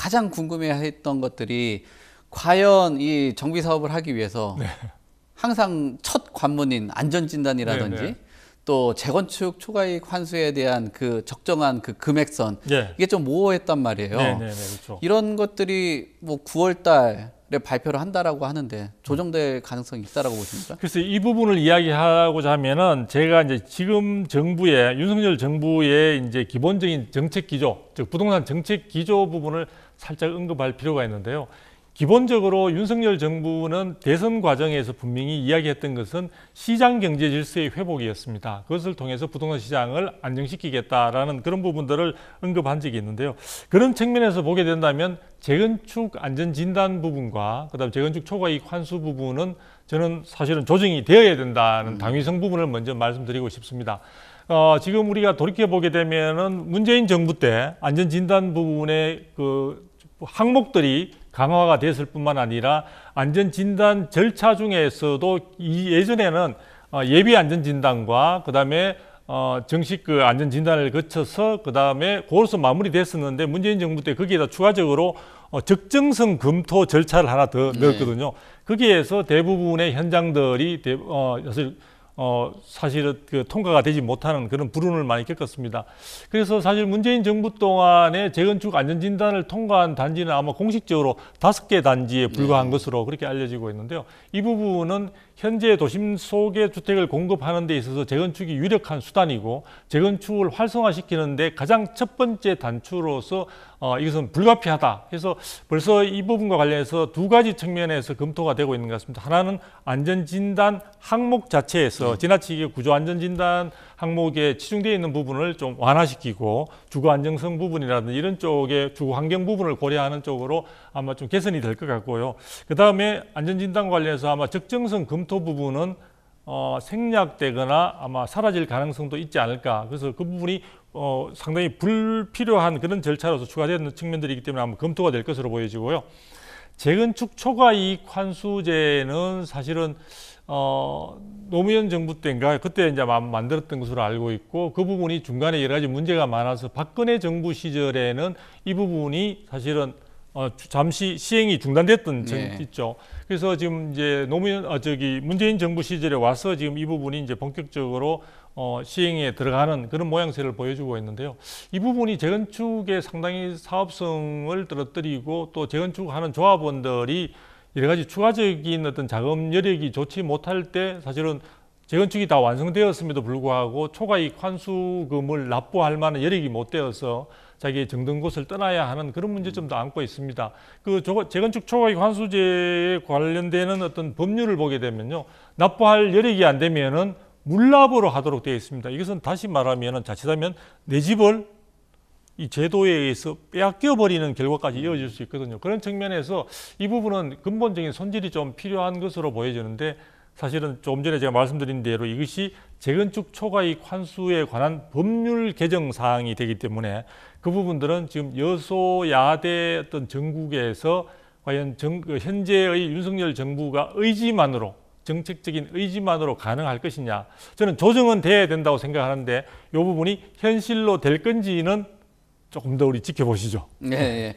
가장 궁금해했던 것들이 과연 이 정비 사업을 하기 위해서 네. 항상 첫 관문인 안전진단이라든지 네, 네. 또 재건축 초과이익 환수에 대한 그 적정한 그 금액선 네. 이게 좀 모호했단 말이에요. 네, 네, 네, 그렇죠. 이런 것들이 뭐 9월 달에 발표를 한다라고 하는데 조정될 가능성이 있다라고 보십니까? 그래서 이 부분을 이야기하고자 하면은 제가 이제 지금 정부의 윤석열 정부의 이제 기본적인 정책 기조, 즉 부동산 정책 기조 부분을 살짝 언급할 필요가 있는데요. 기본적으로 윤석열 정부는 대선 과정에서 분명히 이야기했던 것은 시장 경제 질서의 회복이었습니다. 그것을 통해서 부동산 시장을 안정시키겠다라는 그런 부분들을 언급한 적이 있는데요. 그런 측면에서 보게 된다면 재건축 안전진단 부분과 그다음 재건축 초과이익 환수 부분은 저는 사실은 조정이 되어야 된다는 당위성 부분을 먼저 말씀드리고 싶습니다. 지금 우리가 돌이켜보게 되면은 문재인 정부 때 안전진단 부분의 그 항목들이 강화가 됐을 뿐만 아니라 안전진단 절차 중에서도 예전에는 예비 안전진단과 그다음에 정식 그 안전진단을 거쳐서 그다음에 그것으로 마무리됐었는데 문재인 정부 때 거기에다 추가적으로 적정성 검토 절차를 하나 더 넣었거든요. 거기에서 대부분의 현장들이 사실은 그 통과가 되지 못하는 그런 불운을 많이 겪었습니다. 그래서 사실 문재인 정부 동안에 재건축 안전진단을 통과한 단지는 아마 공식적으로 5개 단지에 불과한 것으로 그렇게 알려지고 있는데요. 이 부분은 현재 도심 속의 주택을 공급하는 데 있어서 재건축이 유력한 수단이고 재건축을 활성화시키는 데 가장 첫 번째 단추로서 이것은 불가피하다 해서 벌써 이 부분과 관련해서 두 가지 측면에서 검토가 되고 있는 것 같습니다. 하나는 안전진단 항목 자체에서 지나치게 구조안전진단 항목에 치중되어 있는 부분을 좀 완화시키고 주거안정성 부분이라든지 이런 쪽에 주거환경 부분을 고려하는 쪽으로 아마 좀 개선이 될 것 같고요. 그 다음에 안전진단 관련해서 아마 적정성 검토 부분은 생략되거나 아마 사라질 가능성도 있지 않을까. 그래서 그 부분이 상당히 불필요한 그런 절차로서 추가되는 측면들이기 때문에 아마 검토가 될 것으로 보여지고요. 재건축 초과이익 환수제는 사실은 노무현 정부 때인가 그때 이제 만들었던 것으로 알고 있고 그 부분이 중간에 여러 가지 문제가 많아서 박근혜 정부 시절에는 이 부분이 사실은 잠시 시행이 중단됐던 적이 있죠. 그래서 지금 이제 문재인 정부 시절에 와서 지금 이 부분이 이제 본격적으로 시행에 들어가는 그런 모양새를 보여주고 있는데요. 이 부분이 재건축에 상당히 사업성을 떨어뜨리고 또 재건축하는 조합원들이 여러 가지 추가적인 어떤 자금 여력이 좋지 못할 때 사실은 재건축이 다 완성되었음에도 불구하고 초과이익 환수금을 납부할 만한 여력이 못 되어서 자기의 정든 곳을 떠나야 하는 그런 문제점도 안고 있습니다. 그 재건축 초과이익 환수제에 관련되는 어떤 법률을 보게 되면요, 납부할 여력이 안 되면은 물납으로 하도록 되어 있습니다. 이것은 다시 말하면은 자칫하면 내 집을 이 제도에 의해서 빼앗겨 버리는 결과까지 이어질 수 있거든요. 그런 측면에서 이 부분은 근본적인 손질이 좀 필요한 것으로 보여지는데 사실은 조금 전에 제가 말씀드린 대로 이것이 재건축 초과이익 환수에 관한 법률 개정 사항이 되기 때문에 그 부분들은 지금 여소야대 어떤 정국에서 과연 현재의 윤석열 정부가 의지만으로 정책적인 의지만으로 가능할 것이냐, 저는 조정은 돼야 된다고 생각하는데 이 부분이 현실로 될 건지는 조금 더 우리 지켜보시죠. 네.